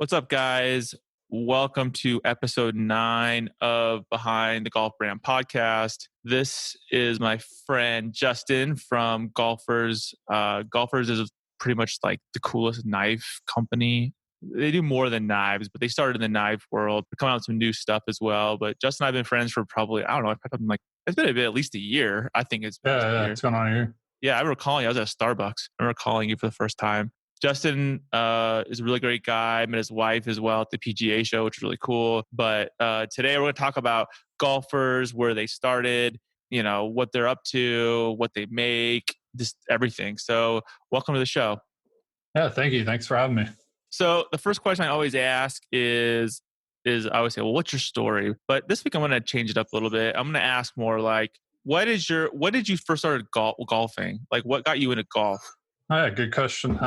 What's up, guys? Welcome to episode 9 of Behind the Golf Brand podcast. This is my friend Justin from Golphers. Golphers is pretty much like the coolest knife company. They do more than knives, but they started in the knife world. They're coming out with some new stuff as well. But Justin and I have been friends for probably, I don't know, it's been at least a year. I think it's been a year. It's going on a year. Yeah, I remember calling you. I was at Starbucks. I remember calling you for the first time. Justin is a really great guy. I met his wife as well at the PGA show, which is really cool. But today we're going to talk about golfers, where they started, what they're up to, what they make, just everything. So welcome to the show. Yeah, thank you. Thanks for having me. So the first question I always ask is I always say, well, what's your story? But this week I'm going to change it up a little bit. I'm going to ask more like, when did you first start golfing? Like, what got you into golf? Oh, yeah, good question.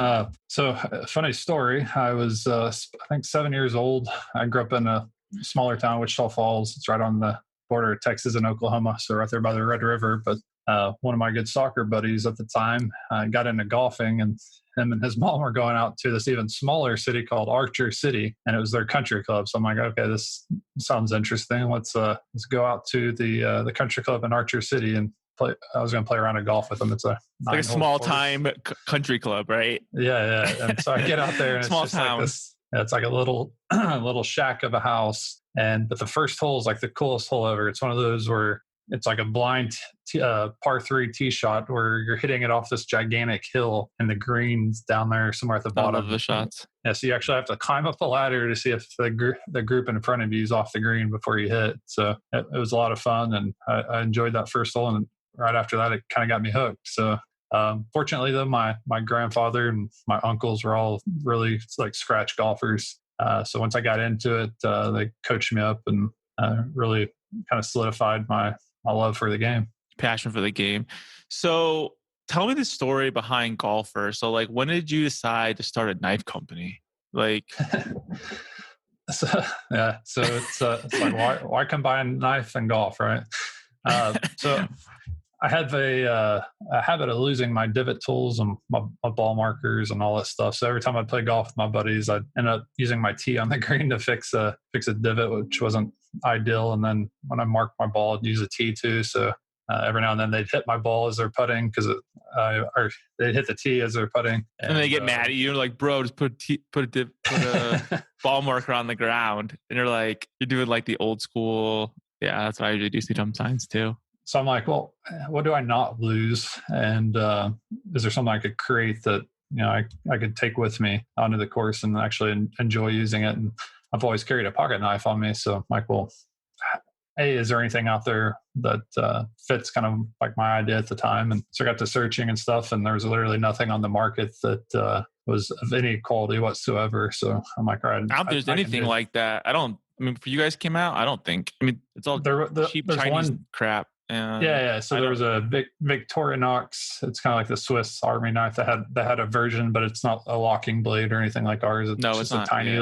So funny story. I was, I think 7 years old. I grew up in a smaller town, Wichita Falls. It's right on the border of Texas and Oklahoma. So right there by the Red River. But one of my good soccer buddies at the time got into golfing, and him and his mom were going out to this even smaller city called Archer City, and it was their country club. So I'm like, okay, this sounds interesting. Let's go out to the country club in Archer City and play. I was going to play around a golf with them. It's like a small time country club, right? Yeah. And so I get out there, and small it's just town. like this. It's like a little shack of a house, but the first hole is like the coolest hole ever. It's one of those where it's like a blind par 3 tee shot where you're hitting it off this gigantic hill, and the green's down there somewhere at the bottom of the shots. Yeah, so you actually have to climb up a ladder to see if the group in front of you is off the green before you hit. So it was a lot of fun, and I enjoyed that first hole. And right after that, it kind of got me hooked. So fortunately, though, my grandfather and my uncles were all really like scratch golfers. So once I got into it, they coached me up and really kind of solidified my love for the game. Passion for the game. So tell me the story behind Golpher. So like, when did you decide to start a knife company? Like, so it's like, why combine knife and golf, right? So I had a habit of losing my divot tools and my ball markers and all that stuff. So every time I'd play golf with my buddies, I'd end up using my tee on the green to fix a divot, which wasn't ideal. And then when I marked my ball, I'd use a tee too. So every now and then they'd hit my ball as they're putting, or they'd hit the tee as they're putting. And they get mad at you. You're like, bro, just put a ball marker on the ground. And you're like, you're doing like the old school. Yeah, that's what I usually do sometimes too. So I'm like, well, what do I not lose? And is there something I could create that I could take with me onto the course and actually enjoy using it? And I've always carried a pocket knife on me, so I'm like, well, hey, is there anything out there that fits kind of like my idea at the time? And so I got to searching and stuff, and there was literally nothing on the market that was of any quality whatsoever. So I'm like, all right, I don't think there's anything like that. For you guys came out, I don't think. It's all cheap Chinese crap. Yeah. So there was a big Victorinox. It's kind of like the Swiss Army knife that had a version, but it's not a locking blade or anything like ours. It's just a tiny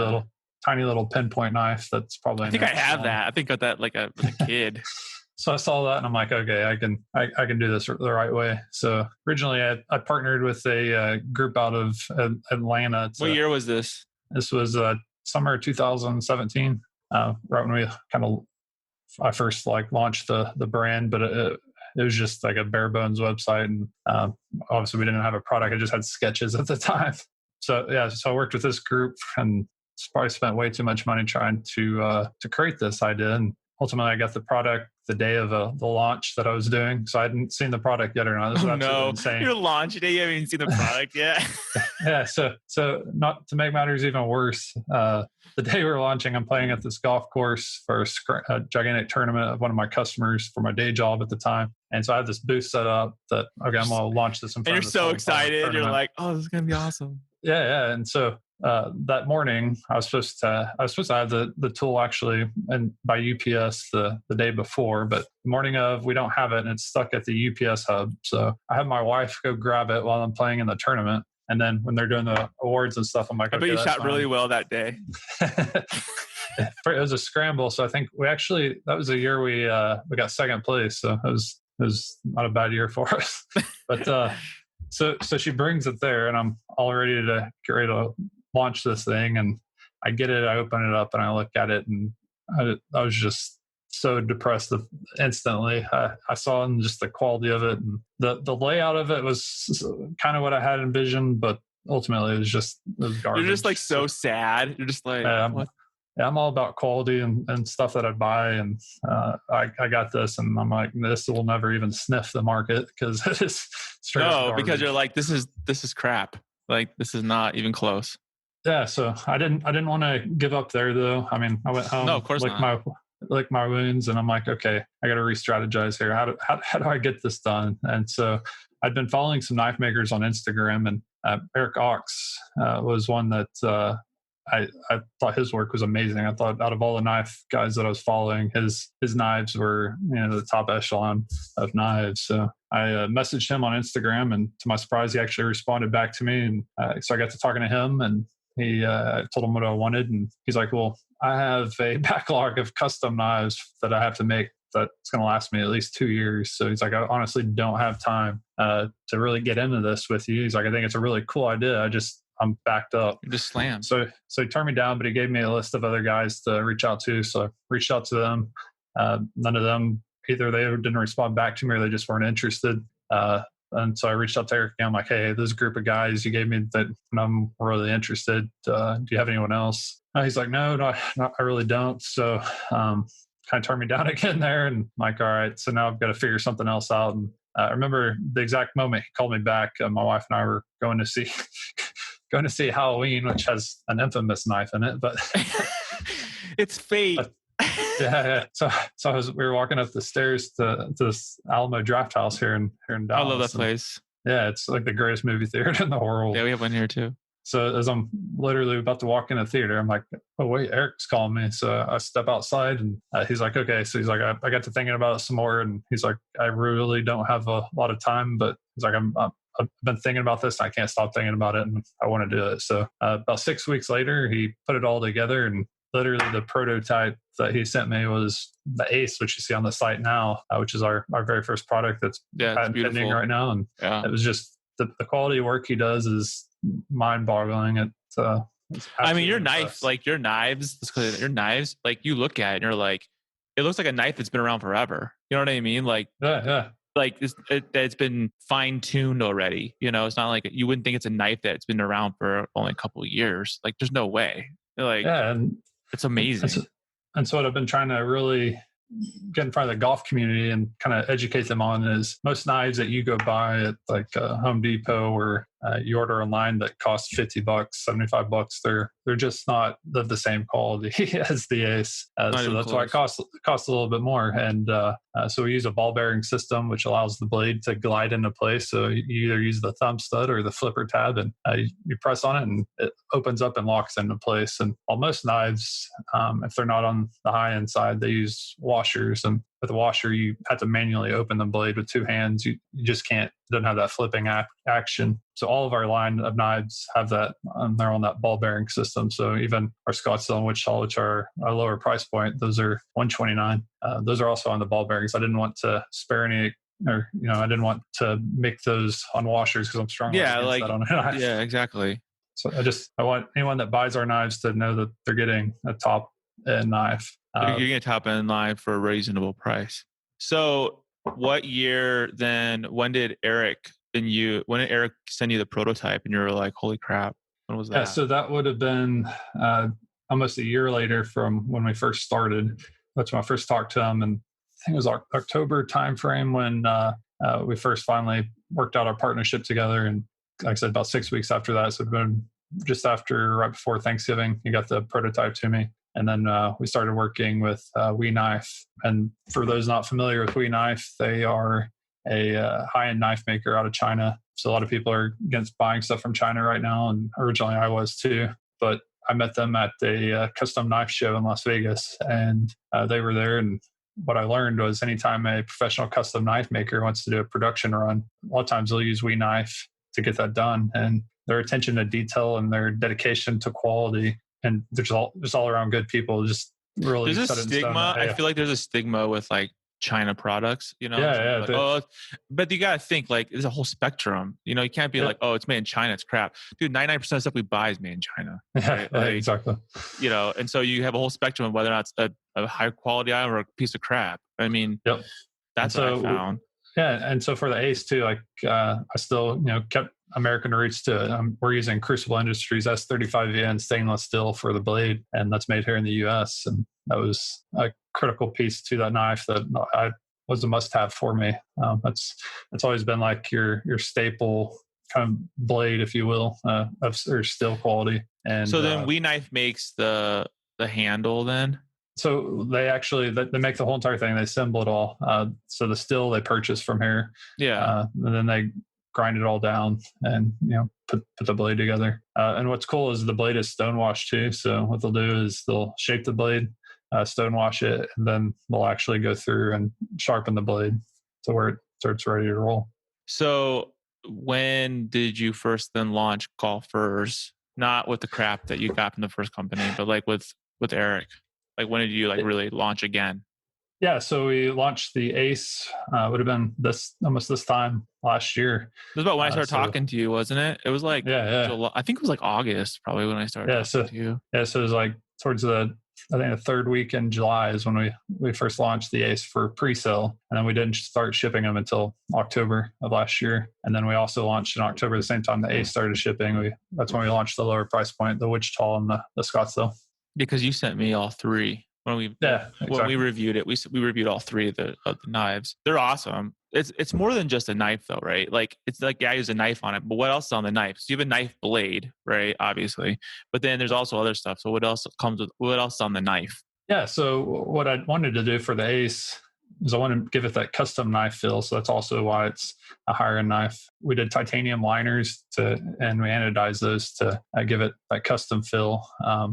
little pinpoint knife. That's probably. I think I have that. I think I got that like as a kid. So I saw that and I'm like, okay, I can do this the right way. So originally I partnered with a group out of Atlanta. What year was this? This was summer 2017. Right when I first launched the brand, but it was just like a bare bones website, and obviously we didn't have a product. I just had sketches at the time. So I worked with this group and probably spent way too much money trying to create this idea. And ultimately, I got the product the day of the launch that I was doing. So I hadn't seen the product yet or not. This is absolutely insane. Your launch day, you haven't even seen the product yet. Yeah. So not to make matters even worse, the day we were launching, I'm playing at this golf course for a gigantic tournament of one of my customers for my day job at the time. And so I had this booth set up that, okay, I'm going to launch this in front of you're so excited. You're like, oh, this is going to be awesome. Yeah. And so that morning, I was supposed to have the tool actually and by UPS the day before, but the morning of, we don't have it and it's stuck at the UPS hub. So I had my wife go grab it while I'm playing in the tournament. And then when they're doing the awards and stuff, I'm like, I bet you shot really well that day. It was a scramble. So I think that was the year we got second place. So it was not a bad year for us. But so she brings it there and I'm all ready to get ready to launch this thing. And I get it, I open it up and I look at it, and I was just so depressed instantly. I saw in just the quality of it, and the layout of it was kind of what I had envisioned, but ultimately it was garbage. You're just like so sad. You're just like, what? Yeah, I'm all about quality and stuff that I buy, and I got this, and I'm like, this will never even sniff the market because it is straight up garbage. Because you're like, this is crap. Like, this is not even close. Yeah, so I didn't want to give up there though. I mean, I went home, no, of course not. Lick my wounds, and I'm like, okay, I got to re-strategize here. How do I get this done? And so I'd been following some knife makers on Instagram, and Eric Ox was one that I thought his work was amazing. I thought out of all the knife guys that I was following, his knives were the top echelon of knives. So I messaged him on Instagram, and to my surprise, he actually responded back to me. And so I got to talking to him, and he told him what I wanted, and he's like, well, I have a backlog of custom knives that I have to make that's going to last me at least 2 years. So he's like, I honestly don't have time to really get into this with you. He's like, I think it's a really cool idea. I'm backed up. You're just slammed. So he turned me down, but he gave me a list of other guys to reach out to. So I reached out to them. None of them, either they didn't respond back to me or they just weren't interested. And so I reached out to Eric again. I'm like, hey, this group of guys you gave me that I'm really interested. Do you have anyone else? He's like, no, I really don't. So kind of turned me down again there. And I'm like, all right, so now I've got to figure something else out. And I remember the exact moment he called me back. My wife and I were going to see Halloween, which has an infamous knife in it, but it's fate. Yeah. So we were walking up the stairs to this Alamo Draft House here in Dallas. I love that place. Yeah, it's like the greatest movie theater in the world. Yeah, we have one here too. So as I'm literally about to walk in the theater, I'm like, oh wait, Eric's calling me. So I step outside, and he's like, okay. So he's like, I got to thinking about it some more, and he's like, I really don't have a lot of time, but he's like, I've been thinking about this. And I can't stop thinking about it, and I want to do it. So about 6 weeks later, he put it all together, and literally the prototype that he sent me was the Ace, which you see on the site now, which is our very first product that's patent pending right now. And it was just the quality of work he does is mind-boggling. I mean, your knife, like your knives, like you look at it and you're like, it looks like a knife that's been around forever. You know what I mean? Like, yeah. Like it's been fine-tuned already. It's not like you wouldn't think it's a knife that's been around for only a couple of years. Like, there's no way. Like, and it's amazing. And so what I've been trying to really get in front of the golf community and kind of educate them on is most knives that you go buy at like Home Depot or you order online that cost $50, $75, they're just not the same quality as the Ace. So that's why it costs a little bit more. And so we use a ball bearing system, which allows the blade to glide into place. So you either use the thumb stud or the flipper tab, and you press on it and it opens up and locks into place. And while most knives, if they're not on the high end side, they use washers. And with a washer, you have to manually open the blade with two hands. You just can't, it doesn't have that flipping action. So all of our line of knives have that, they're on that ball bearing system. So even our Scottsdale and Wichita, which are a lower price point, those are $129. Those are also on the ball bearings. I didn't want to spare any, or I didn't want to make those on washers because I'm strongly against that on a knife. Yeah, exactly. So I want anyone that buys our knives to know that they're getting a top end knife. You're getting a top end knife for a reasonable price. So what year then, when did Eric send you the prototype and you were like, holy crap, when was that? Yeah, so that would have been almost a year later from when we first started. That's when I first talked to him, and I think it was October timeframe when we first finally worked out our partnership together. And like I said, about 6 weeks after that, so it had been just right before Thanksgiving, he got the prototype to me. And then we started working with We Knife. And for those not familiar with We Knife, they are a high-end knife maker out of China. So a lot of people are against buying stuff from China right now. And originally I was too. But I met them at a custom knife show in Las Vegas. And they were there. And what I learned was anytime a professional custom knife maker wants to do a production run, a lot of times they'll use We Knife to get that done. And their attention to detail and their dedication to quality, and there's all around good people. Just really, there's a stigma. I feel like there's a stigma with like China products, you know? So Yeah, like, yeah. oh, but you got to think like there's a whole spectrum. You know, you can't be Yeah, like, oh, it's made in China. It's crap. Dude, 99% of stuff we buy is made in China, yeah, right? Like, exactly. you know, and so you have a whole spectrum of whether or not it's a high quality item or a piece of crap. I mean, Yep. And that's what I so, found. yeah, and so for the Ace too, like I still, kept American roots to it. We're using Crucible Industries S35VN stainless steel for the blade, and that's made here in the U.S. And that was a critical piece to that knife that I was a must-have for me. That's always been like your staple kind of blade, if you will, of or steel quality. And So then We Knife makes the handle then. so they make the whole entire thing. They assemble it all. So the steel they purchase from here. Yeah. And then they grind it all down and put the blade together. And what's cool is the blade is stonewashed too. So what they'll do is they'll shape the blade, stonewash it, and then they'll actually go through and sharpen the blade to where it's ready to roll. So when did you first then launch Golphers? Not with the crap that you got from the first company, but like with Eric. Like when did you like really launch again? Yeah, so we launched the Ace. Would have been almost this time last year. It was about when I started talking to you, wasn't it? It was like yeah. I think it was like August, probably when I started talking to you. Yeah, so it was like towards the third week in July is when we first launched the Ace for pre-sale, and then we didn't start shipping them until October of last year. And then we also launched in October, the same time the Ace started shipping. That's when we launched the lower price point, the Wichita and the Scottsdale. Because you sent me all three when we reviewed it. We reviewed all three of the knives. They're awesome. It's more than just a knife though, right? Like it's like I use a knife on it, but what else is on the knife? So you have a knife blade, right? Obviously, but then there's also other stuff. So what else is on the knife? Yeah. So what I wanted to do for the Ace is I want to give it that custom knife feel. So that's also why it's a higher end knife. We did titanium liners and we anodized those to give it that custom feel.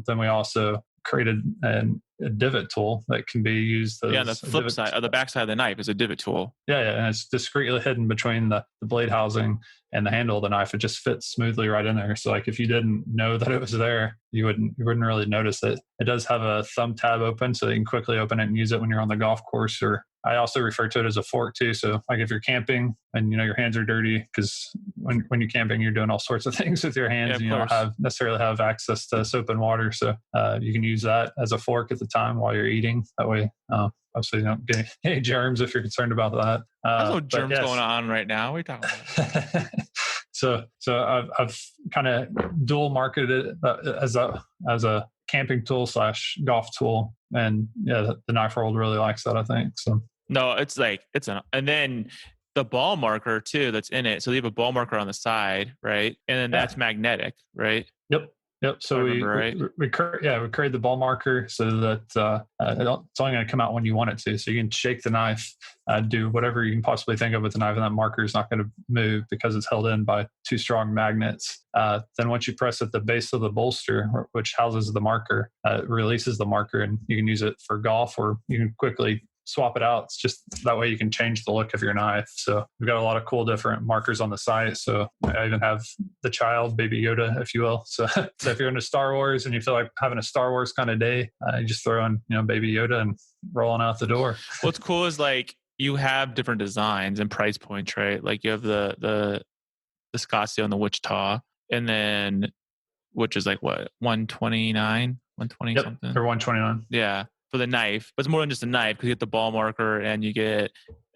Then we also created a divot tool that can be used. On the flip side, or the back side of the knife is a divot tool. Yeah, and it's discreetly hidden between the blade housing and the handle of the knife. It just fits smoothly right in there. So like if you didn't know that it was there, you wouldn't really notice it. It does have a thumb tab open, so you can quickly open it and use it when you're on the golf course. Or I also refer to it as a fork too. So like if you're camping and your hands are dirty, because when you're camping, you're doing all sorts of things with your hands, and you don't necessarily have access to soap and water. So you can use that as a fork at the time while you're eating. That way, obviously you don't get any germs if you're concerned about that. There's no germs going on right now. What are you talking about? So I've kind of dual marketed it as a camping tool / golf tool, and yeah, the knife world really likes that, I think. So no, it's like and then the ball marker too that's in it. So you have a ball marker on the side, right? And then that's magnetic, right? Yep. So we create the ball marker so that it's only going to come out when you want it to. So you can shake the knife, do whatever you can possibly think of with the knife, and that marker is not going to move because it's held in by two strong magnets. Then once you press at the base of the bolster, which houses the marker, it releases the marker, and you can use it for golf, or you can quickly swap it out. It's just that way you can change the look of your knife. So we've got a lot of cool different markers on the site. So I even have the child, Baby Yoda, if you will. So if you're into Star Wars and you feel like having a Star Wars kind of day, you just throw on Baby Yoda and rolling out the door. What's cool is like you have different designs and price points, right? Like you have the Scottsdale and the Wichita, and then which is like what, 129, 120 something, or 129. Yeah. For the knife, but it's more than just a knife because you get the ball marker and you get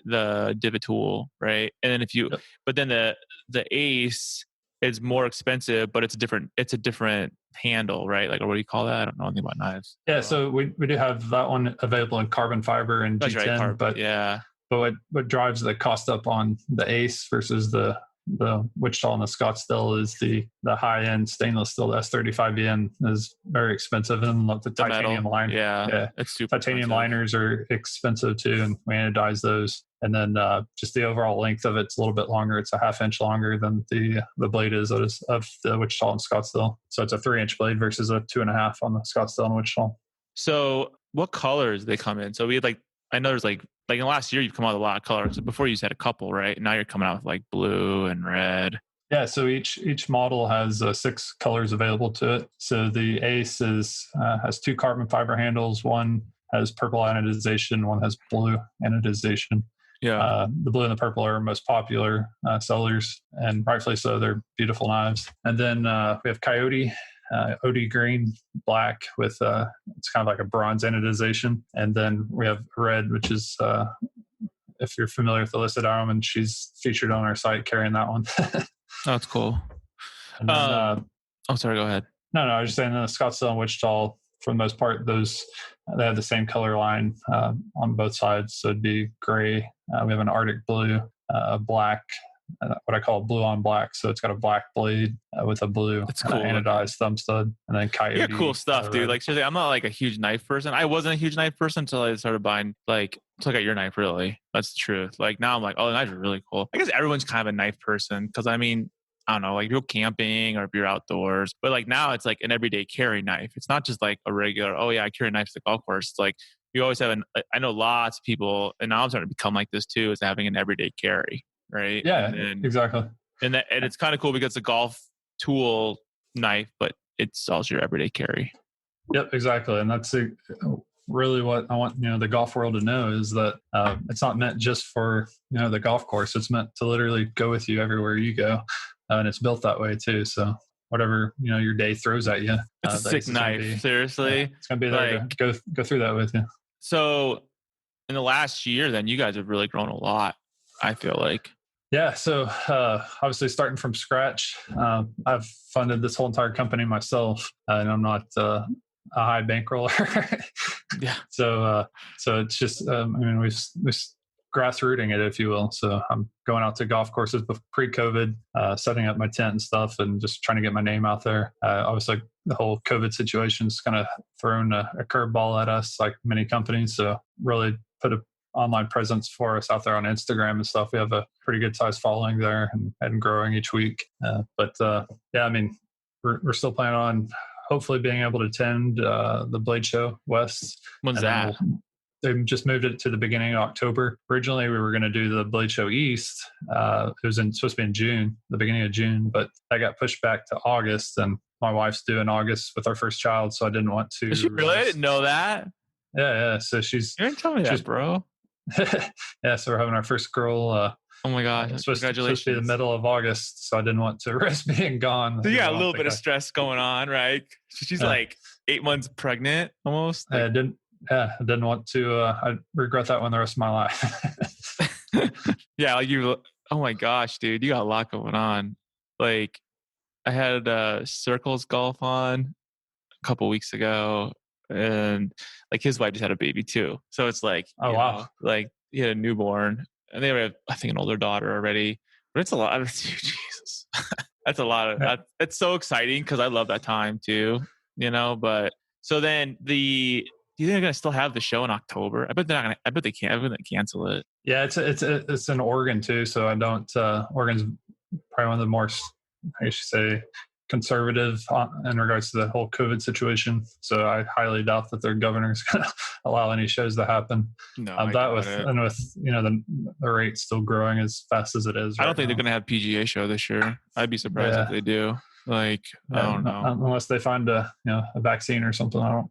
the divot tool, right? And then but then the Ace is more expensive, but it's a different handle, right? Like, or what do you call that? I don't know anything about knives. Yeah, so we do have that one available in carbon fiber and G10, but what drives the cost up on the Ace versus the Wichita and the Scottsdale is the high end stainless steel. The S35VN is very expensive, and the titanium liner. Yeah, it's super titanium expensive. Liners are expensive too, and we anodize those. And then just the overall length of it's a little bit longer. It's a 1/2 inch longer than the blade is of the Wichita and Scottsdale. So it's a 3-inch blade versus a 2.5 on the Scottsdale and Wichita. So what colors they come in? So we had I know there's like in the last year you've come out with a lot of colors. Before you just had a couple, right? And now you're coming out with like blue and red. Yeah, so each model has 6 colors available to it. So the Ace has 2 carbon fiber handles. One has purple anodization, one has blue anodization. Yeah. The blue and the purple are most popular sellers, and rightfully so. They're beautiful knives. And then we have Coyote, OD green, black with it's kind of like a bronze anodization. And then we have red, which is if you're familiar with Alyssa Diamond, she's featured on our site carrying that one. That's cool. And then, sorry, go ahead. No, I was just saying Scottsdale and Wichita, for the most part, those they have the same color line on both sides. So it'd be gray. We have an Arctic blue, black, what I call blue on black. So it's got a black blade with a blue That's cool. Anodized thumb stud, and then Coyote. You got cool stuff, dude. Like seriously, I'm not like a huge knife person. I wasn't a huge knife person until I started buying like to look at your knife. Really, that's the truth. Like now I'm like, oh, the knives are really cool. I guess everyone's kind of a knife person because I mean, I don't know, like if you're camping or if you're outdoors, but like now it's like an everyday carry knife. It's not just like a regular, oh yeah, I carry knives to the golf course. It's like you always have I know lots of people, and now I'm starting to become like this too, is having an everyday carry, right? Yeah, exactly. And it's kind of cool because it's a golf tool knife, but it's also your everyday carry. Yep, exactly. And that's really what I want, the golf world to know is that it's not meant just for, the golf course. It's meant to literally go with you everywhere you go. And it's built that way too. So whatever, your day throws at you. It's a sick knife. Seriously. Yeah, it's going to be there like, to go through that with you. So in the last year, then you guys have really grown a lot, I feel like. Yeah. So obviously starting from scratch, I've funded this whole entire company myself, and I'm not a high bankroller. Yeah. So it's just, we've grassrooting it, if you will. So I'm going out to golf courses pre-COVID, setting up my tent and stuff, and just trying to get my name out there. Obviously, the whole COVID situation's kind of thrown a curveball at us, like many companies. So really put a online presence for us out there on Instagram and stuff. We have a pretty good sized following there and growing each week. But we're still planning on hopefully being able to attend the Blade Show West. When's that? They just moved it to the beginning of October. Originally, we were going to do the Blade Show East. It was supposed to be in June, the beginning of June, but that got pushed back to August. And my wife's due in August with our first child, so I didn't want to. Did she really? I didn't know that. Yeah. So she's. You didn't tell me that, bro. Yeah, so we're having our first girl. Oh my gosh! Congratulations! Supposed to be the middle of August, so I didn't want to risk being gone. So you got a little bit of stress going on, right? She's like 8 months pregnant, almost. I didn't want to. I regret that one the rest of my life. Yeah, oh my gosh, dude, you got a lot going on. Like, I had Circles Golf on a couple weeks ago, and like his wife just had a baby too. So it's like, wow, like he had a newborn, and they have, I think, an older daughter already. But it's a lot of Jesus. That's a lot of. It's so exciting because I love that time too. But so then do you think they're gonna still have the show in October? I bet they're not gonna. I bet they can't. I bet they cancel it. Yeah, it's in Oregon too. So I don't. Oregon's probably one of the more, I guess you say, conservative in regards to the whole COVID situation. So I highly doubt that their governor is going to allow any shows to happen. No, with the rate still growing as fast as it is. I don't think they're going to have PGA show this year. I'd be surprised if they do. I don't know, unless they find a vaccine or something. I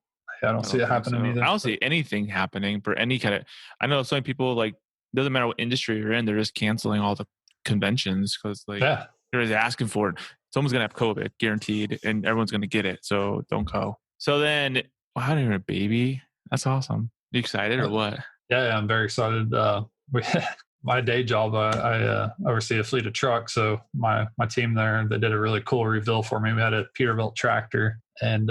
don't see it happening either. I don't see anything happening for any kind of. I know so many people doesn't matter what industry you're in, they're just canceling all the conventions because they're just asking for it. Someone's going to have COVID guaranteed and everyone's going to get it. So don't go. So then, how do you have a baby? That's awesome. You excited or what? Yeah, I'm very excited. My day job, I oversee a fleet of trucks. So my team there, they did a really cool reveal for me. We had a Peterbilt tractor and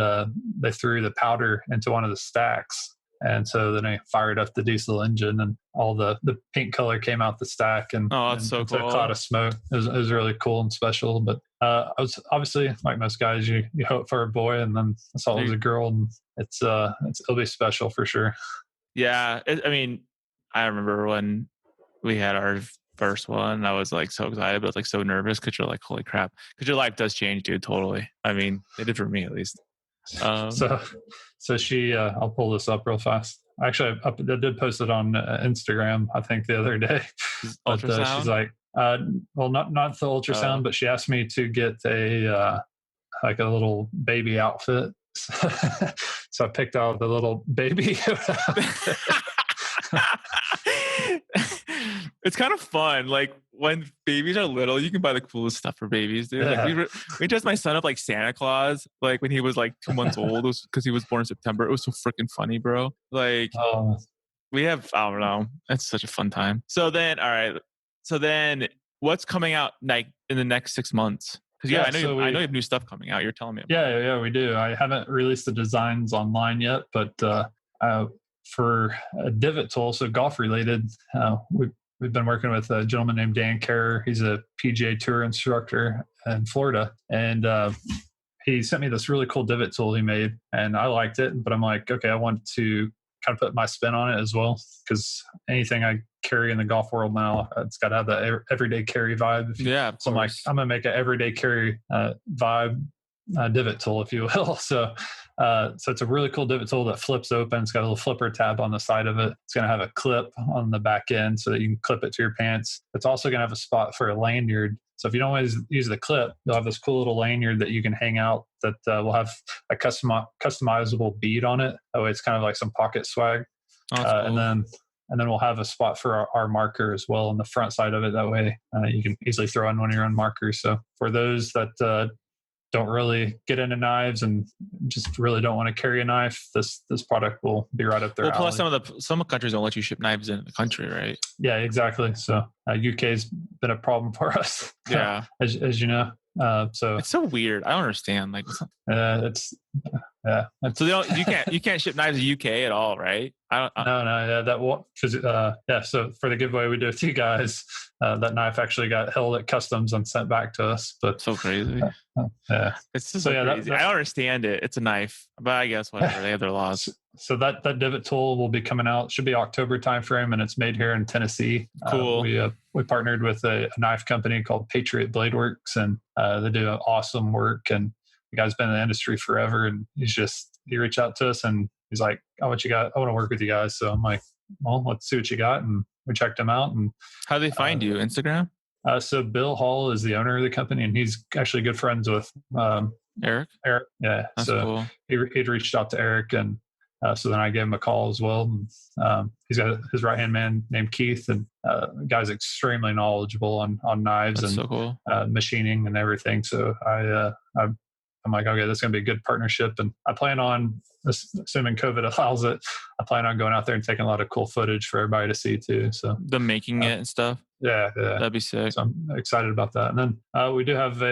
they threw the powder into one of the stacks. And so then I fired up the diesel engine and all the pink color came out the stack and, that's so cool. A cloud of smoke. It was really cool and special. But I was obviously, like most guys, you hope for a boy and then I saw it was a girl and it'll be special for sure. Yeah. I remember when we had our first one, I was so excited, but so nervous because you're like, holy crap. Because your life does change, dude, totally. It did for me at least. So she, I'll pull this up real fast. Actually, I did post it on Instagram, I think the other day. But she's like, well, not the ultrasound, but she asked me to get a little baby outfit. So I picked out the little baby. It's kind of fun. Like when babies are little, you can buy the coolest stuff for babies, dude. Like we dressed my son up like Santa Claus, like when he was like 2 months old, because he was born in September. It was so freaking funny, bro. Like we have, I don't know. It's such a fun time. So then, all right. So then what's coming out like in the next 6 months? Because I know you have new stuff coming out. You're telling me about Yeah, we do. I haven't released the designs online yet, but for a divot tool, so golf related, we've been working with a gentleman named Dan Kerr. He's a PGA Tour instructor in Florida, and he sent me this really cool divot tool he made, and I liked it. But I'm like, okay, I want to kind of put my spin on it as well, because anything I carry in the golf world now, it's got to have that everyday carry vibe. So I'm like, I'm gonna make an everyday carry vibe divot tool, if you will. So it's a really cool divot tool that flips open. It's got a little flipper tab on the side of it. It's going to have a clip on the back end so that you can clip it to your pants. It's also going to have a spot for a lanyard. So if you don't always use the clip, you'll have this cool little lanyard that you can hang out that will have a customizable bead on it. That way it's kind of like some pocket swag. Cool. And then we'll have a spot for our marker as well on the front side of it. That way you can easily throw in one of your own markers. So for those that don't really get into knives and just really don't want to carry a knife, this product will be right up there. Well, plus some countries don't let you ship knives in the country, right? Yeah, exactly. So UK's been a problem for us. Yeah, as you know. So it's so weird. I don't understand. Like, so you can't ship knives to UK at all, right? So for the giveaway we did with you guys, that knife actually got held at customs and sent back to us. But so crazy. It's just crazy. I don't understand it. It's a knife, but I guess whatever. They have their laws. So that divot tool will be coming out. Should be October timeframe, and it's made here in Tennessee. Cool. We partnered with a knife company called Patriot Blade Works, and they do awesome work. And the guy's been in the industry forever, and he reached out to us and he's like, "Oh, what you got? I want to work with you guys." So I'm like, "Well, let's see what you got." And we checked him out. And how do they find you? Instagram? So Bill Hall is the owner of the company, and he's actually good friends with Eric. Yeah. That's so cool. He'd reached out to Eric, and so then I gave him a call as well. And, he's got his right hand man named Keith, and the guy's extremely knowledgeable on knives. That's and so cool. Machining and everything. So I'm like, okay, this is going to be a good partnership. And I plan on, assuming COVID allows it, I plan on going out there and taking a lot of cool footage for everybody to see too. So the making it and stuff. Yeah. That'd be sick. So I'm excited about that. And then we do have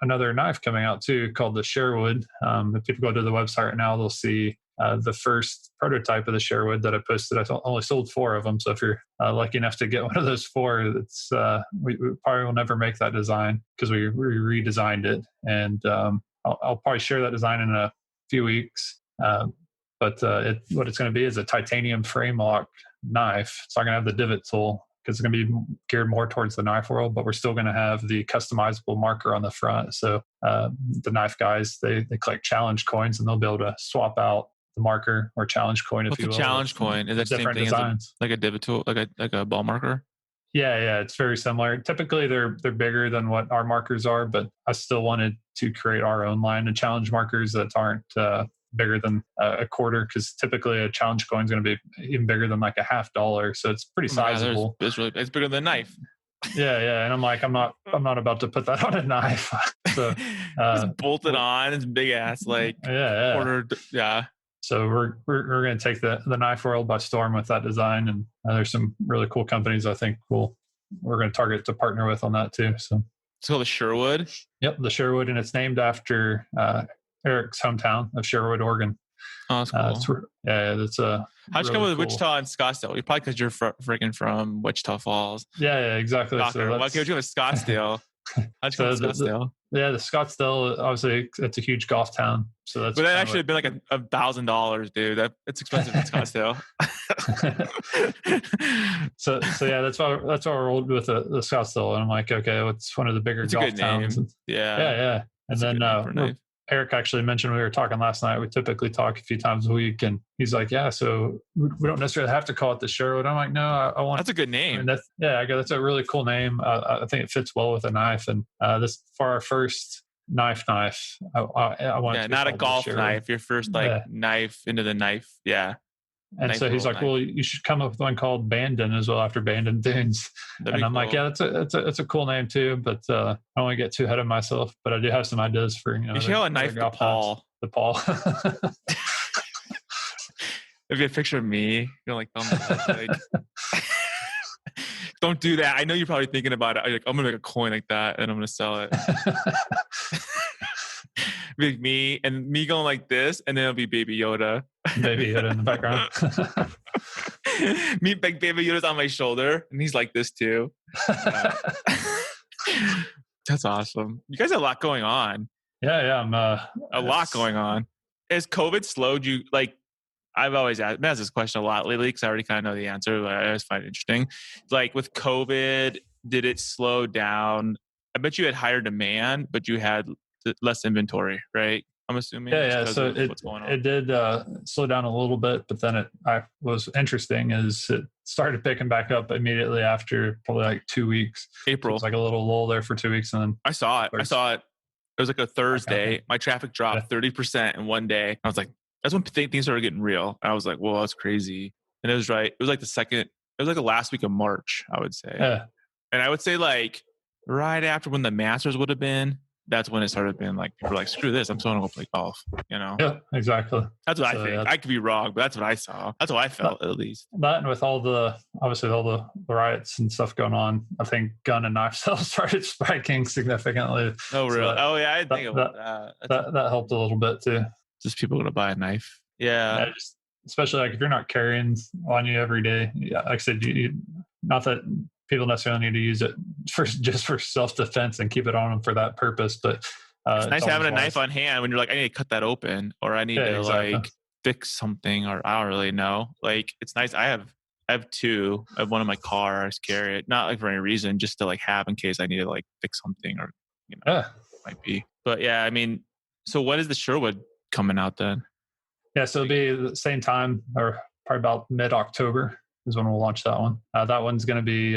another knife coming out too called the Sherwood. If people go to the website right now, they'll see the first prototype of the Sherwood that I posted. I only sold 4 of them. So if you're lucky enough to get one of those 4, it's we probably will never make that design because we redesigned it. And I'll probably share that design in a few weeks. But what it's going to be is a titanium frame lock knife. It's not going to have the divot tool because it's going to be geared more towards the knife world, but we're still going to have the customizable marker on the front. So the knife guys, they collect challenge coins and they'll be able to swap out the marker or challenge coin. What's a challenge coin? Is that the same thing as like a divot tool, like a ball marker? Yeah, it's very similar. Typically, they're bigger than what our markers are, but I still wanted to create our own line of challenge markers that aren't bigger than a quarter, because typically a challenge coin is going to be even bigger than like $50, so it's pretty sizable. It's bigger than a knife. Yeah, and I'm like, I'm not about to put that on a knife. So just bolt it on. It's big ass like quarter. Yeah. So we're going to take the knife world by storm with that design, and there's some really cool companies I think we're going to target to partner with on that too. So it's called the Sherwood. Yep, the Sherwood, and it's named after Eric's hometown of Sherwood, Oregon. Oh, that's cool. That's a. How'd you come with Wichita and Scottsdale? You're probably because you're freaking from Wichita Falls. Yeah, exactly. So why can't you go to Scottsdale? How'd you go to Scottsdale? The Scottsdale, obviously, it's a huge golf town. So that's. But that actually been like $1,000, dude. It's expensive in Scottsdale. so yeah, that's why we're rolled with the Scottsdale, and I'm like, okay, it's one of the bigger golf towns. Yeah. And then Eric actually mentioned, we were talking last night, we typically talk a few times a week, and he's like, yeah, so we don't necessarily have to call it the Sherwood. I'm like, no, I want. That's a good name. That's a really cool name. I think it fits well with a knife. And this for our first knife. I want it to be not a called golf Sherry. knife. Your first like Yeah. knife into the knife. Yeah. And Nice so he's little like, knife. well, you should come up with one called Bandon as well after Bandon Dunes. That'd And be I'm like, cool. yeah, it's a cool name too, but I don't want to get too ahead of myself. But I do have some ideas for You should have a knife to Paul. The Paul. If you have a picture of me, you're like, like don't do that. I know you're probably thinking about it. Like, I'm gonna make a coin like that and I'm gonna sell it. Be like me and me going like this, and then it'll be Baby Yoda. Baby Yoda in the background. Me, like Baby Yoda's on my shoulder, and he's like this too. That's awesome. You guys have a lot going on. Yeah. I'm a lot going on. Has COVID slowed you? Like, I've always asked this question a lot lately because I already kind of know the answer, but I always find it interesting. Like with COVID, did it slow down? I bet you had higher demand, but you had less inventory, right? I'm assuming. Yeah. So it did slow down a little bit, but then was interesting is it started picking back up immediately after probably like 2 weeks. April. So it was like a little lull there for 2 weeks, and then I saw it. It was like a Thursday. My traffic dropped 30% in one day. I was like, that's when things started getting real. I was like, well, that's crazy. And it was right. It was like the last week of March, I would say. Yeah. And I would say like right after when the Masters would have been, that's when it started being like, people were like, screw this. I'm still going to go play golf, you know? Yeah, exactly. That's what I think. I could be wrong, but that's what I saw. That's what I felt at least. That and with all the riots and stuff going on, I think gun and knife sales started spiking significantly. Oh, really? So yeah, I didn't think about that. That helped a little bit too. Just people going to buy a knife. Yeah. Especially like if you're not carrying on you every day. Yeah, like I said, not that people necessarily need to use it just for self-defense and keep it on them for that purpose, but it's nice having a knife on hand when you're like, I need to cut that open, or I need to like fix something, or I don't really know. Like it's nice. I have two. I have one in my car. I just carry it, not like for any reason, just to like have in case I need to like fix something, or might be. But yeah, I mean, so when is the Sherwood coming out then? Yeah, so it'll be the same time, or probably about mid-October is when we'll launch that one. That one's going to be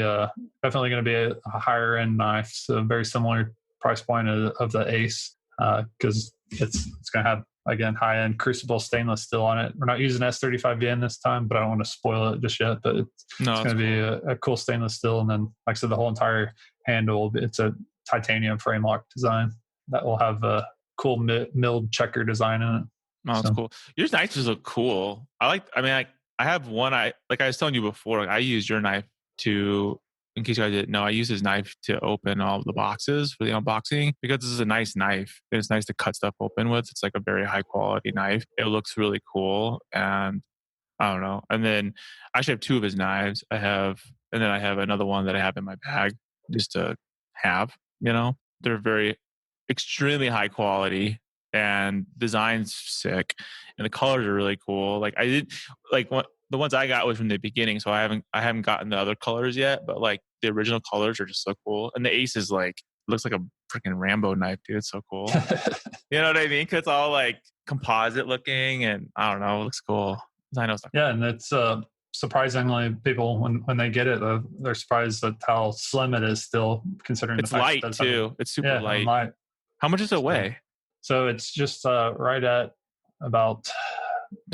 definitely going to be a higher end knife, so very similar price point of the Ace, because it's going to have, again, high end crucible stainless steel on it. We're not using S35VN this time, but I don't want to spoil it just yet. But it's going to be a cool stainless steel, and then like I said, the whole entire handle, it's a titanium frame lock design that will have a cool milled checker design in it. Oh, that's cool. Your knives look cool. I have one. Like I was telling you before, I use your knife to, in case you guys didn't know, I use his knife to open all of the boxes for the unboxing because this is a nice knife. And it's nice to cut stuff open with. It's like a very high quality knife. It looks really cool. And I don't know. And then I actually have two of his knives. I have another one that I have in my bag just to have, you know, they're very extremely high quality. And design's sick, and the colors are really cool. Like I did, like the ones I got was from the beginning, so I haven't gotten the other colors yet. But like the original colors are just so cool. And the Ace is like looks like a freaking Rambo knife, dude. It's so cool. You know what I mean? Cause it's all like composite looking, and I don't know, it looks cool. I know. Yeah, and it's surprisingly, people when they get it, they're surprised at how slim it is. Still, considering it's light too. It's super light. How much does it weigh? So it's just right at about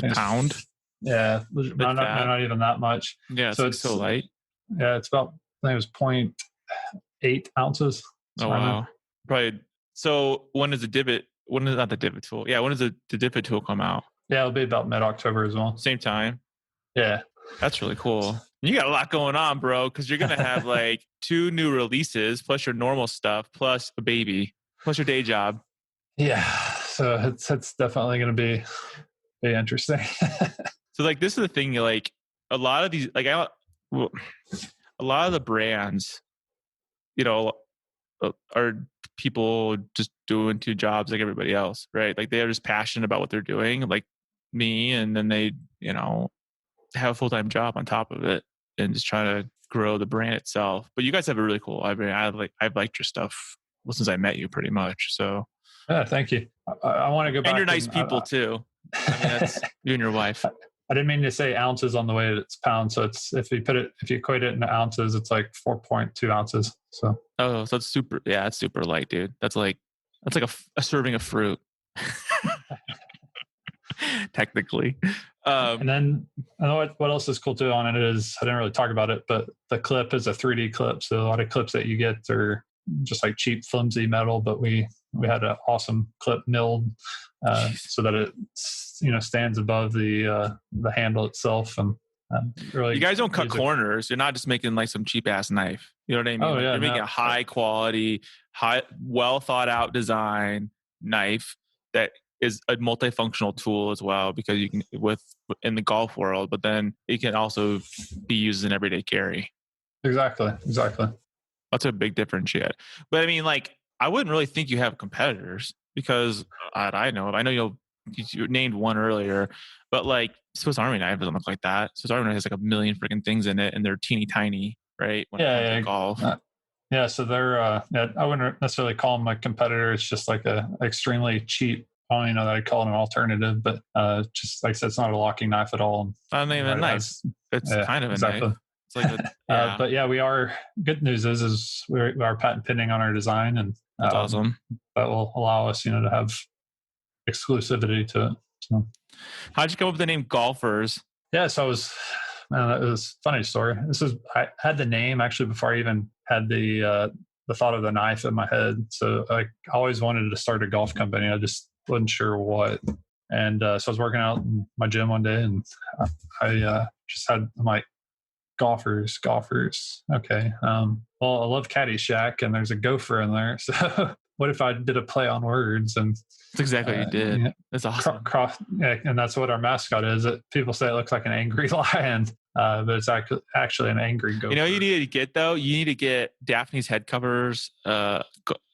a pound. Yeah, not even that much. Yeah, so it's so light. Yeah, it's about, I think it was 0.8 ounces. Oh wow! Probably. So when is the divot? When is not the divot tool? Yeah, when does the divot tool come out? Yeah, it'll be about mid-October as well. Same time. Yeah, that's really cool. You got a lot going on, bro. Because you're gonna have like 2 new releases, plus your normal stuff, plus a baby, plus your day job. Yeah, so it's definitely going to be interesting. So like this is the thing, like a lot of these, like a lot of the brands, you know, are people just doing 2 jobs like everybody else, right? Like they're just passionate about what they're doing, like me, and then they, you know, have a full-time job on top of it and just trying to grow the brand itself. But you guys have a really cool. I mean, I've liked your stuff since I met you, pretty much. So. Yeah, thank you. I want to go back. And you're nice people too. I mean, that's you and your wife. I didn't mean to say ounces on the way it's pounds. So it's if you equate it in ounces, it's like 4.2 ounces. So so it's super. Yeah, it's super light, dude. That's like That's like a serving of fruit. Technically. And then I know what else is cool too on it is, I didn't really talk about it, but the clip is a 3D clip. So a lot of clips that you get are just like cheap, flimsy metal, but we had an awesome clip milled so that it stands above the handle itself. And really, you guys don't cut corners. You're not just making like some cheap ass knife. You know what I mean? Oh, like yeah, you're making a high quality, well thought out design knife that is a multifunctional tool as well, because you can in the golf world, but then it can also be used in everyday carry. Exactly. That's a big differentiator. But I mean, like, I wouldn't really think you have competitors because I know you named one earlier, but like Swiss Army knife doesn't look like that. Swiss Army knife has like a million freaking things in it, and they're teeny tiny, right? When it comes to golf. Yeah, so they're I wouldn't necessarily call them a competitor. It's just like a extremely cheap. I don't even know that I'd call it an alternative, but just like I said, it's not a locking knife at all. I mean, a knife. It's kind of a knife. It's like but yeah, we are. Good news is we are patent pending on our design, and that's awesome. That will allow us, to have exclusivity to it. So. How'd you come up with the name Golphers? Yeah, so that was a funny story. I had the name actually before I even had the thought of the knife in my head. So I always wanted to start a golf company. I just wasn't sure what. And so I was working out in my gym one day, and I just I'm like, Golphers. Okay. Well, I love Caddyshack, and there's a gopher in there. So what if I did a play on words? And that's exactly what you did. Yeah, that's awesome. And that's what our mascot is. People say it looks like an angry lion, but it's actually an angry gopher. You know what you need to get, though? You need to get Daphne's head covers,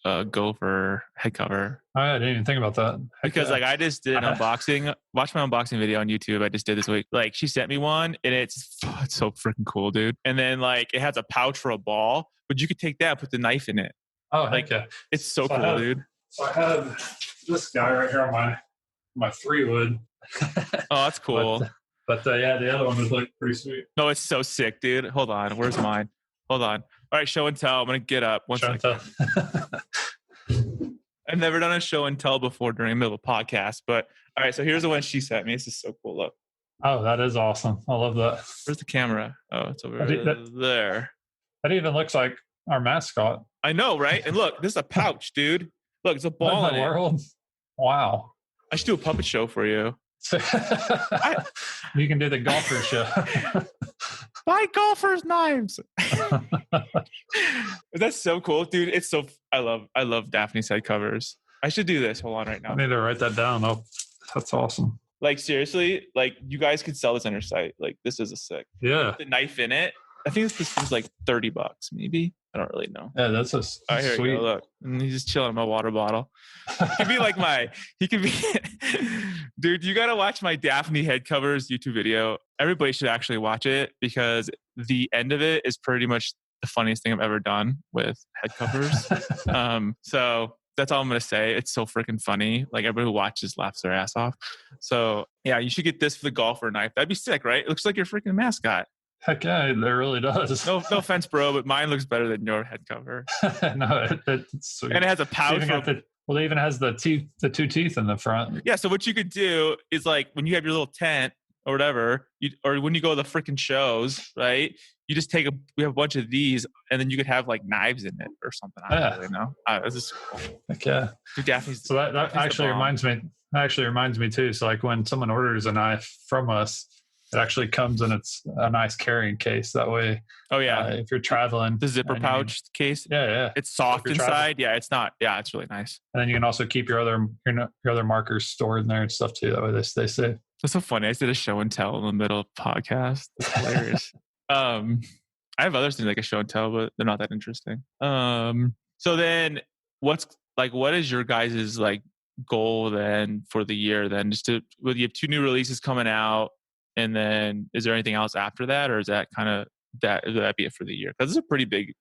Golpher head cover. Oh, I didn't even think about that. Because like I just did an unboxing. Watch my unboxing video on YouTube. I just did this week. Like she sent me one, and it's so freaking cool, dude. And then like it has a pouch for a ball, but you could take that and put the knife in it. Oh, like yeah. It's so cool, dude. So I have this guy right here on my 3-wood. Oh, that's cool. But yeah, the other one was like pretty sweet. No, it's so sick, dude. Hold on. Where's mine? Hold on. All right, show and tell. I'm going to get up. One second. I've never done a show and tell before during the middle of a podcast. But all right, so here's the one she sent me. This is so cool. Look. Oh, that is awesome. I love that. Where's the camera? Oh, it's over there. That even looks like our mascot. I know, right? And look, this is a pouch, dude. Look, it's a ball in it. Wow. I should do a puppet show for you. You can do the golfer show. Buy Golphers Knives. That's so cool, dude. It's so I love Daphne's head covers. I should do this. Hold on right now. I need to write that down. Oh, that's awesome. Like seriously, like you guys could sell this on your site. Like this is a sick. Yeah. Put the knife in it. I think this is like $30, maybe. I don't really know. Yeah, that's here sweet. You go, look, and he's just chilling in my water bottle. He could be like dude, you got to watch my Daphne head covers YouTube video. Everybody should actually watch it because the end of it is pretty much the funniest thing I've ever done with head covers. So that's all I'm going to say. It's so freaking funny. Like everybody who watches laughs their ass off. So yeah, you should get this for the golfer knife. That'd be sick, right? It looks like your freaking mascot. Heck yeah, it really does. No offense, bro, but mine looks better than your head cover. No, it's sweet. And it has a pouch. It even has the two teeth in the front. Yeah, so what you could do is like when you have your little tent or whatever, or when you go to the freaking shows, right? You just we have a bunch of these, and then you could have like knives in it or something. I don't really know. This is cool. Heck yeah. Dude, Daphne's, so that actually reminds me. That actually reminds me too. So like when someone orders a knife from us, it actually comes in a nice carrying case. That way, if you're traveling, the zipper pouch case. Yeah, it's soft inside. Yeah, it's not. Yeah, it's really nice. And then you can also keep your other markers stored in there and stuff too. That way they stay safe. That's so funny. I did a show and tell in the middle of the podcast. That's hilarious. I have other things like a show and tell, but they're not that interesting. So then, what is your guys' like goal then for the year? Then you have 2 new releases coming out. And then is there anything else after that? Or is that kind of would that be it for the year? Because it's a pretty big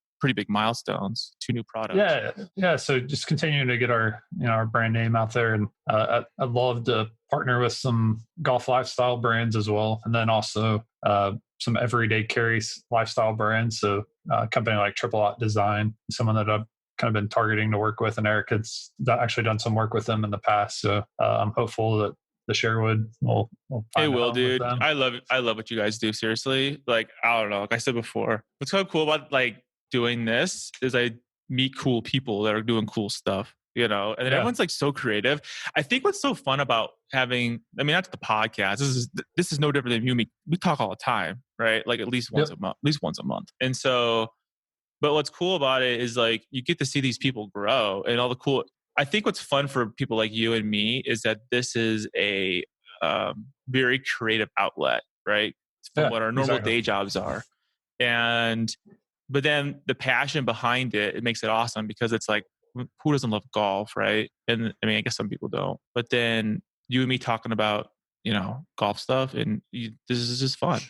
milestones, 2 new products. Yeah. So just continuing to get our brand name out there. And I'd love to partner with some golf lifestyle brands as well. And then also some everyday carry lifestyle brands. So a company like Triple Out Design, someone that I've kind of been targeting to work with, and Eric has actually done some work with them in the past. So I'm hopeful that the Sherwood will It find a will, home with dude. them. I love what you guys do. Seriously. Like, I don't know. Like I said before, what's so cool about like doing this is I meet cool people that are doing cool stuff, you know, and then Yeah. everyone's like so creative. I think what's so fun about having, I mean, that's the podcast. This is no different than you. We talk all the time, right? Like at least once a month, And so, but what's cool about it is like you get to see these people grow and all the cool. I think what's fun for people like you and me is that this is a very creative outlet, right? From what our normal day jobs are. And, but then the passion behind it, it makes it awesome because it's like, who doesn't love golf, right? And I mean, I guess some people don't. But then you and me talking about, you know, golf stuff and this is just fun.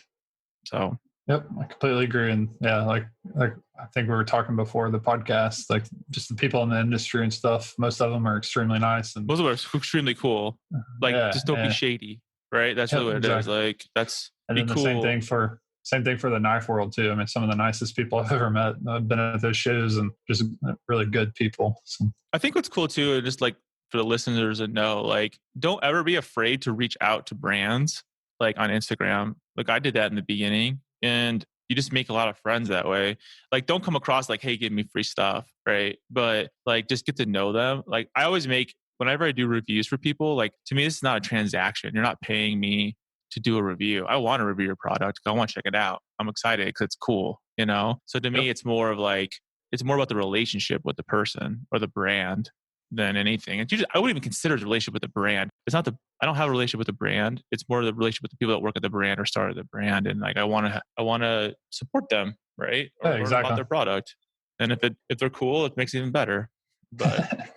So Yep, I completely agree. And yeah, like I think we were talking before the podcast, like just the people in the industry and stuff, most of them are extremely nice. And most of them are extremely cool. Like just don't be shady, right? That's really what it is. Like that's and then the cool. same thing for the knife world too. I mean, some of the nicest people I've ever met. I've been at those shows and just really good people. So. I think what's cool too, just like for the listeners to know, like don't ever be afraid to reach out to brands like on Instagram. Like I did that in the beginning. And you just make a lot of friends that way. Like, don't come across like, hey, give me free stuff, right? But like, just get to know them. Like, I always make, whenever I do reviews for people, like, to me, this is not a transaction. You're not paying me to do a review. I want to review your product. I want to check it out. I'm excited because it's cool, you know? So to me, it's more of like, it's more about the relationship with the person or the brand than anything. And I wouldn't even consider it a relationship with the brand. It's not I don't have a relationship with the brand. It's more the relationship with the people that work at the brand or started the brand. And like, I want to support them, right? Or learn about their product. And if they're cool, it makes it even better. But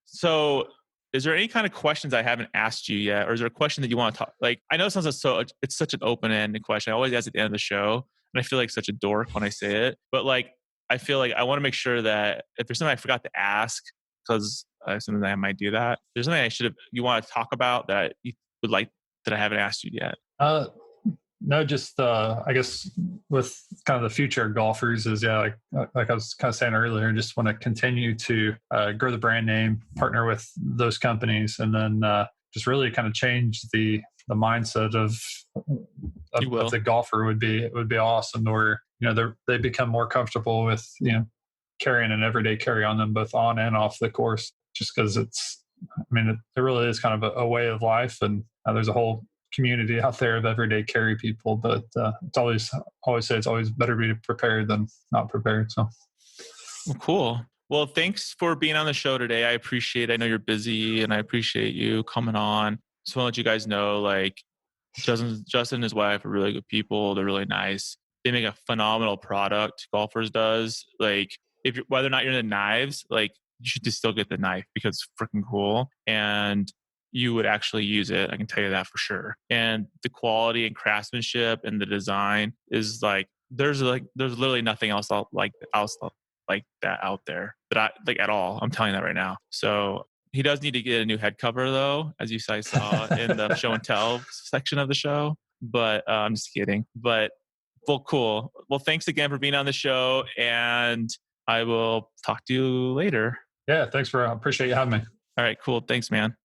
so is there any kind of questions I haven't asked you yet? Or is there a question that you want to talk? Like, I know it sounds like it's such an open-ended question. I always ask at the end of the show. And I feel like such a dork when I say it, but like, I feel like I want to make sure that if there's something I forgot to ask, because something that I might do that. There's something you want to talk about that you would like that I haven't asked you yet? No, just I guess with kind of the future of golfers is like I was kind of saying earlier, just want to continue to grow the brand name, partner with those companies, and then just really kind of change the mindset of the golfer would be awesome. Where they become more comfortable with carrying an everyday carry on them, both on and off the course, just because it really is kind of a way of life. And there's a whole community out there of everyday carry people, but it's always say it's always better to be prepared than not prepared. So well, cool. Well, thanks for being on the show today. I appreciate it. I know you're busy and I appreciate you coming on. Just want to let you guys know, like, Justin and his wife are really good people. They're really nice. They make a phenomenal product. Golphers does. Like, whether or not you're into knives, like, you should just still get the knife because it's freaking cool. And you would actually use it. I can tell you that for sure. And the quality and craftsmanship and the design is like, there's literally nothing else like that out there that I like at all. I'm telling you that right now. So he does need to get a new head cover though, as you guys saw in the show and tell section of the show. But I'm just kidding. But well, cool. Well, thanks again for being on the show, and I will talk to you later. Yeah, thanks appreciate you having me. All right, cool. Thanks, man.